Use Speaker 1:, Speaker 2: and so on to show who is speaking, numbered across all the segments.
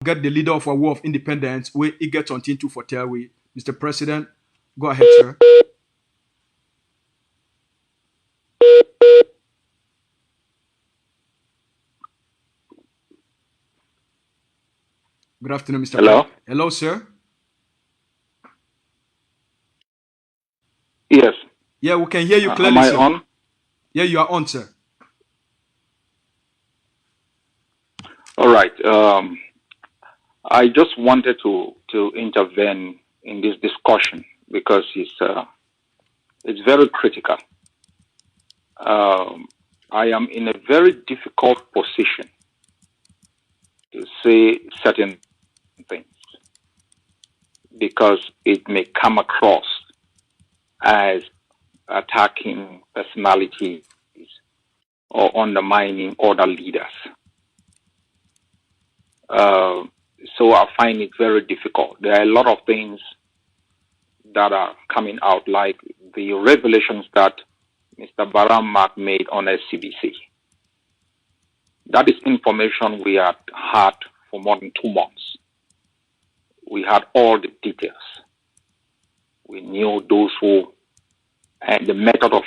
Speaker 1: get the leader of our war of independence, where he gets on to for Terry. Mr. President, go ahead, sir. Good afternoon, Mr.
Speaker 2: Hello?
Speaker 1: Hello, sir.
Speaker 2: Yes.
Speaker 1: Yeah, we can hear you
Speaker 2: Am
Speaker 1: clearly,
Speaker 2: I
Speaker 1: sir.
Speaker 2: on?
Speaker 1: Yeah, you are on, sir.
Speaker 2: All right. I just wanted to intervene in this discussion because it's very critical. I am in a very difficult position to say certain things because it may come across as attacking personalities or undermining other leaders. So I find it very difficult. There are a lot of things that are coming out, like the revelations that Mr. Baram Mark made on SCBC. That is information we had had for more than 2 months. We had all the details. We knew those who, and the method of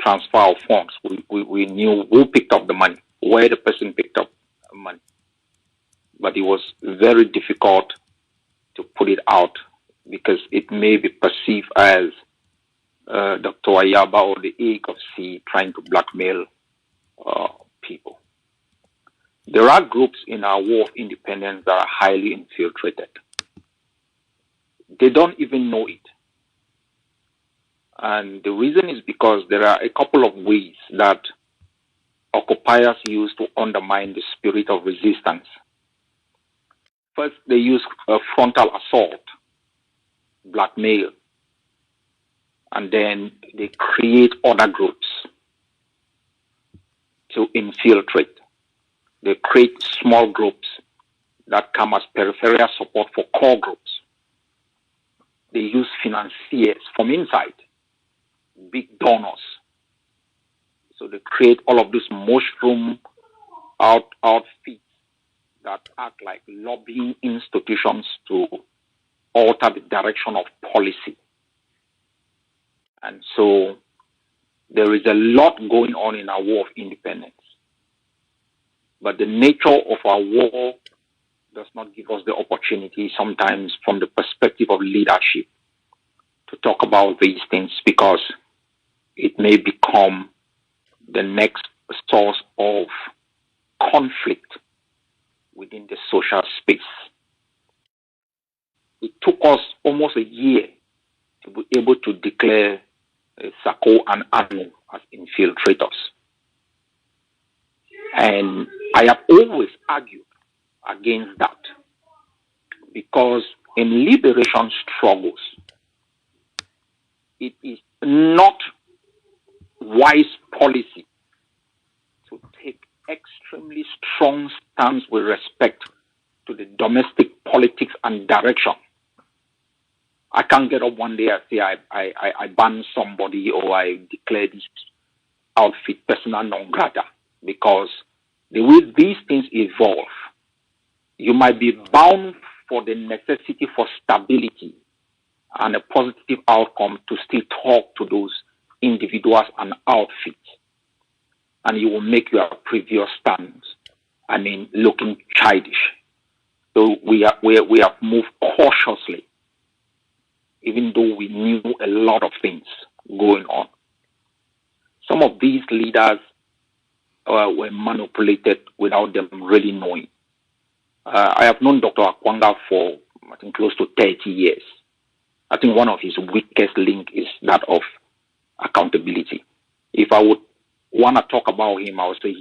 Speaker 2: transfer of funds. We knew who picked up the money, where the person picked up the money. But it was very difficult to put it out because it may be perceived as Dr. Ayaba or the AGovC trying to blackmail people. There are groups in our war of independence that are highly infiltrated. They don't even know it. And the reason is because there are a couple of ways that occupiers use to undermine the spirit of resistance. First, they use a frontal assault, blackmail, and then they create other groups to infiltrate. They create small groups that come as peripheral support for core groups. They use financiers from inside, big donors. So they create all of these mushroom outfits that act like lobbying institutions to alter the direction of policy. And so there is a lot going on in our war of independence. But the nature of our war does not give us the opportunity sometimes from the perspective of leadership to talk about these things because it may become the next source of conflict within the social space. It took us almost a year to be able to declare CHO and ANU as infiltrators. And I have always argued against that because in liberation struggles, it is not wise policy to take extremely strong stance with respect to the domestic politics and direction. I can't get up one day and say I ban somebody or I declare this outfit persona non grata, because the way these things evolve, you might be bound for the necessity for stability and a positive outcome to still talk to those individuals and outfits. And you will make your previous stance, looking childish. So we have moved cautiously, even though we knew a lot of things going on. Some of these leaders were manipulated without them really knowing. I have known Dr. Akwanga for, I think, close to 30 years. I think one of his weakest links is that of accountability. If I would want to talk about him, I would say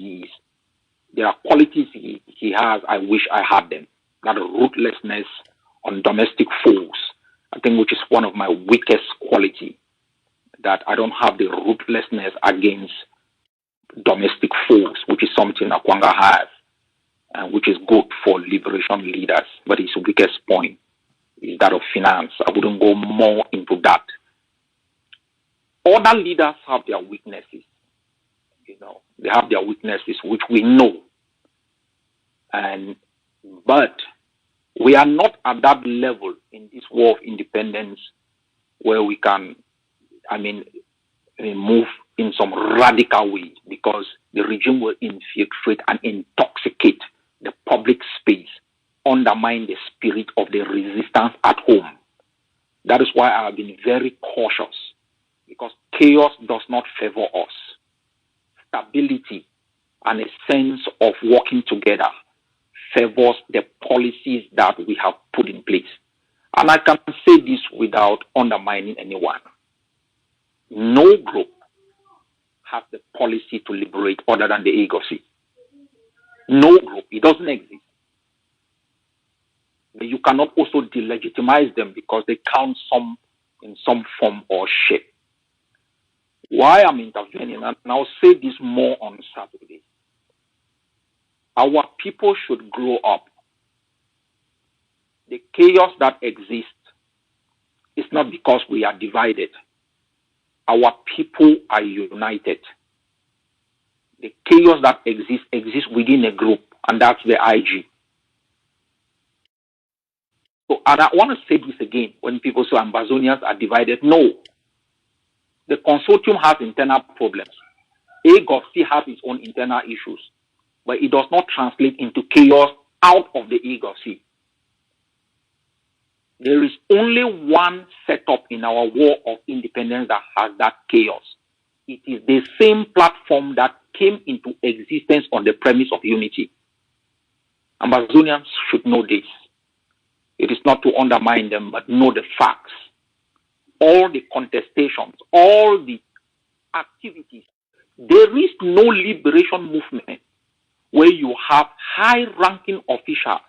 Speaker 2: there are qualities he has, I wish I had them. That ruthlessness on domestic foes, I think, which is one of my weakest quality, that I don't have the ruthlessness against domestic foes, which is something Akwanga has, and which is good for liberation leaders. But his weakest point is that of finance. I wouldn't go more into that. Other leaders have their weaknesses. They have their weaknesses, which we know. But We are not at that level in this war of independence where we can, move in some radical way, because the regime will infiltrate and intoxicate the public space, undermine the spirit of the resistance at home. That is why I have been very cautious, because chaos does not favor us. Stability and a sense of working together favors the policies that we have put in place. And I can say this without undermining anyone. No group has the policy to liberate other than the AGovC. No group. It doesn't exist. But you cannot also delegitimize them because they count in some form or shape. Why I'm intervening, and I'll say this more on Saturday. Our people should grow up. The chaos that exists is not because we are divided. Our people are united. The chaos that exists within a group, and that's the IG. So, and I want to say this again when people say Ambazonians are divided. No. The consortium has internal problems. AGovC has its own internal issues, but it does not translate into chaos out of the AGovC. There is only one setup in our war of independence that has that chaos. It is the same platform that came into existence on the premise of unity. Ambazonians should know this. It is not to undermine them, but know the facts. All the contestations, all the activities. There is no liberation movement where you have high-ranking officials,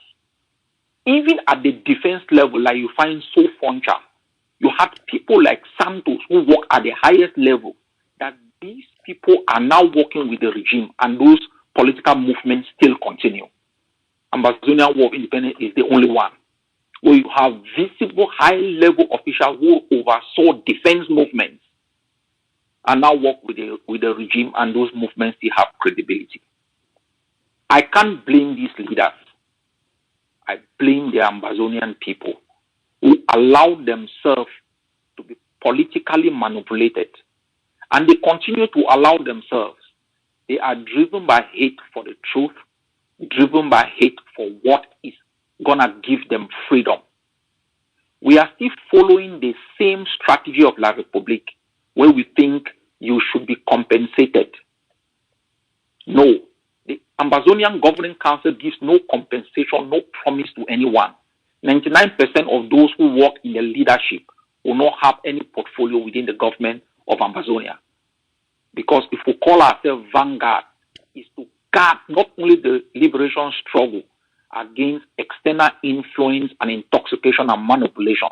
Speaker 2: even at the defense level, like you find so Foncha. You had people like Santos who work at the highest level, that these people are now working with the regime, and those political movements still continue. Ambazonian War of Independence is the only one where you have visible high-level officials who oversaw defense movements and now work with the regime, and those movements still have credibility. I can't blame these leaders. I blame the Ambazonian people who allow themselves to be politically manipulated, and they continue to allow themselves. They are driven by hate for the truth, driven by hate for what is going to give them freedom. We are still following the same strategy of La République, where we think you should be compensated. No. The Ambazonian Governing Council gives no compensation, no promise to anyone. 99% of those who work in the leadership will not have any portfolio within the government of Ambazonia. Because if we call ourselves Vanguard, it's to guard not only the liberation struggle against external influence and intoxication and manipulation,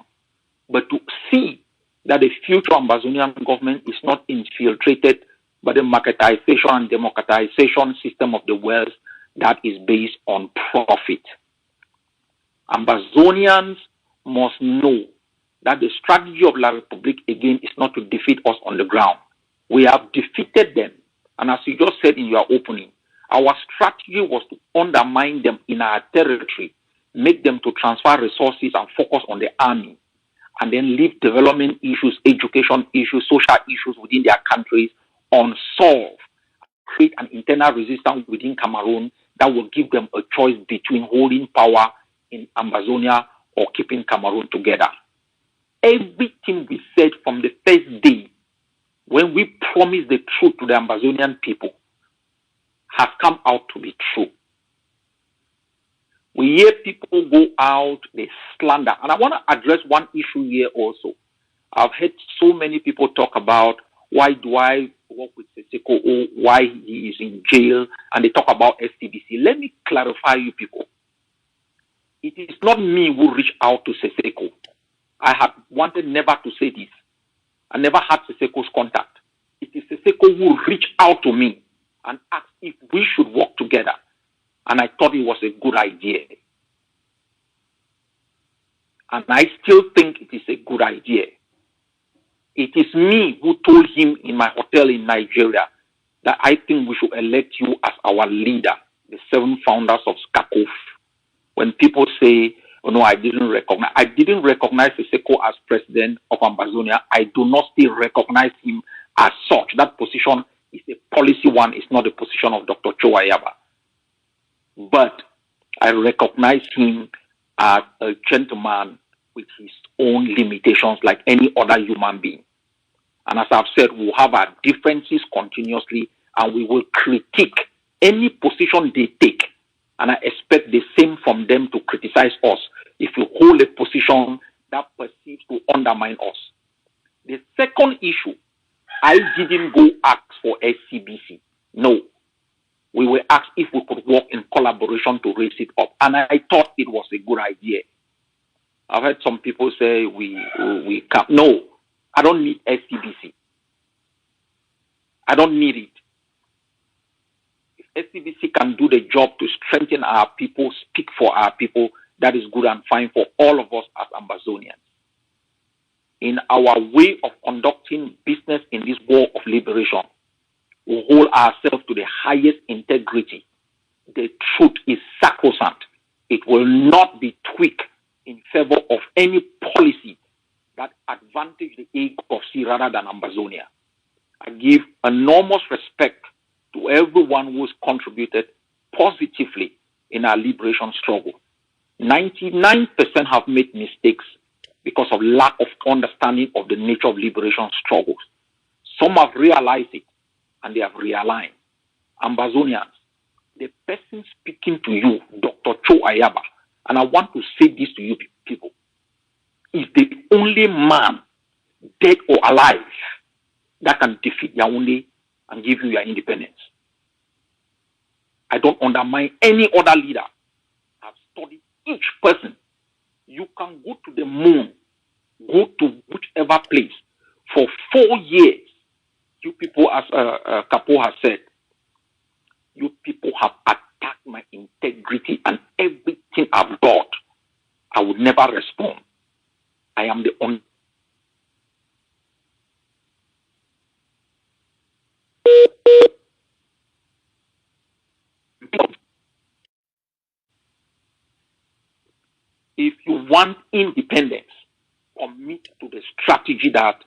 Speaker 2: but to see that the future Ambazonian government is not infiltrated by the marketization and democratization system of the wealth that is based on profit. Ambazonians must know that the strategy of La République, again, is not to defeat us on the ground. We have defeated them. And as you just said in your opening, our strategy was to undermine them in our territory, make them to transfer resources and focus on the army, and then leave development issues, education issues, social issues within their countries unsolved, create an internal resistance within Cameroon that will give them a choice between holding power in Ambazonia or keeping Cameroon together. Everything we said from the first day, when we promised the truth to the Ambazonian people, has come out to be true. We hear people go out, they slander. And I want to address one issue here also. I've heard so many people talk about, why do I work with Seseko, or why he is in jail, and they talk about STBC. Let me clarify you people. It is not me who reached out to Seseko. I had wanted never to say this. I never had Seseko's contact. It is Seseko who reached out to me and asked if we should work together. And I thought it was a good idea. And I still think it is a good idea. It is me who told him in my hotel in Nigeria that I think we should elect you as our leader, the 7 founders of SCACOF. When people say, Oh, no, I didn't recognize. I didn't recognize Siseko as president of Ambazonia. I do not still recognize him as such. That position is a policy one. It's not a position of Dr. CHO AYABA. But I recognize him as a gentleman with his own limitations like any other human being. And as I've said, we'll have our differences continuously and we will critique any position they take. And I expect the same from them to criticize us if you hold a position that perceives to undermine us. The second issue, I didn't go ask for SCBC. No. We were asked if we could work in collaboration to raise it up. And I thought it was a good idea. I've heard some people say we can't. No, I don't need SCBC. I don't need it. If SCBC can do the job to strengthen our people, speak for our people, that is good and fine for all of us as Ambazonians. In our way of conducting business in this war of liberation, we hold ourselves to the highest integrity. The truth is sacrosanct. It will not be tweaked in favor of any policy that advantage the AGovC rather than Ambazonia. I give enormous respect to everyone who's contributed positively in our liberation struggle. 99% have made mistakes because of lack of understanding of the nature of liberation struggles. Some have realized it and they have realigned. Ambazonians, the person speaking to you, Dr. CHO AYABA, and I want to say this to you people, is the only man, dead or alive, that can defeat Yaoundé and give you your independence. I don't undermine any other leader. I've studied each person. You can go to the moon, go to whichever place. For 4 years, you people, as Capo has said, you people have attacked my integrity and everything I've got. I would never respond. I am the only. If you want independence, commit to the strategy that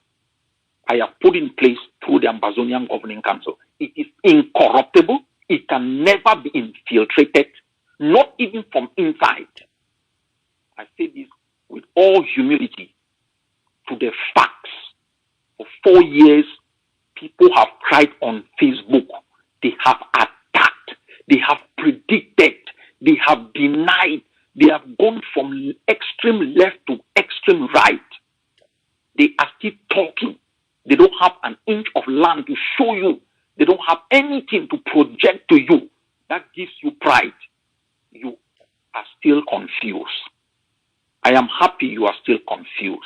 Speaker 2: I have put in place through the Ambazonian Governing Council. It is incorruptible. It can never be infiltrated, not even from inside. I say this with all humility to the facts. For 4 years, people have cried on Facebook. They have attacked. They have predicted. They have denied. They have gone from extreme left to extreme right. They are still talking. They don't have an inch of land to show you. They don't have anything to project to you that gives you pride. You are still confused. I am happy you are still confused.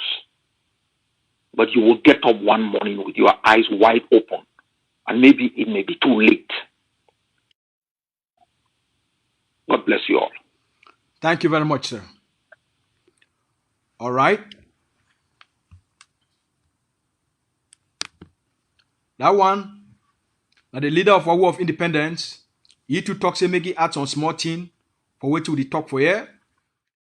Speaker 2: But you will get up one morning with your eyes wide open. And maybe it may be too late. God bless you all.
Speaker 1: Thank you very much, sir. All right. That one, now the leader of our war of independence, he too talk say make it add some small thing for which we talk for here.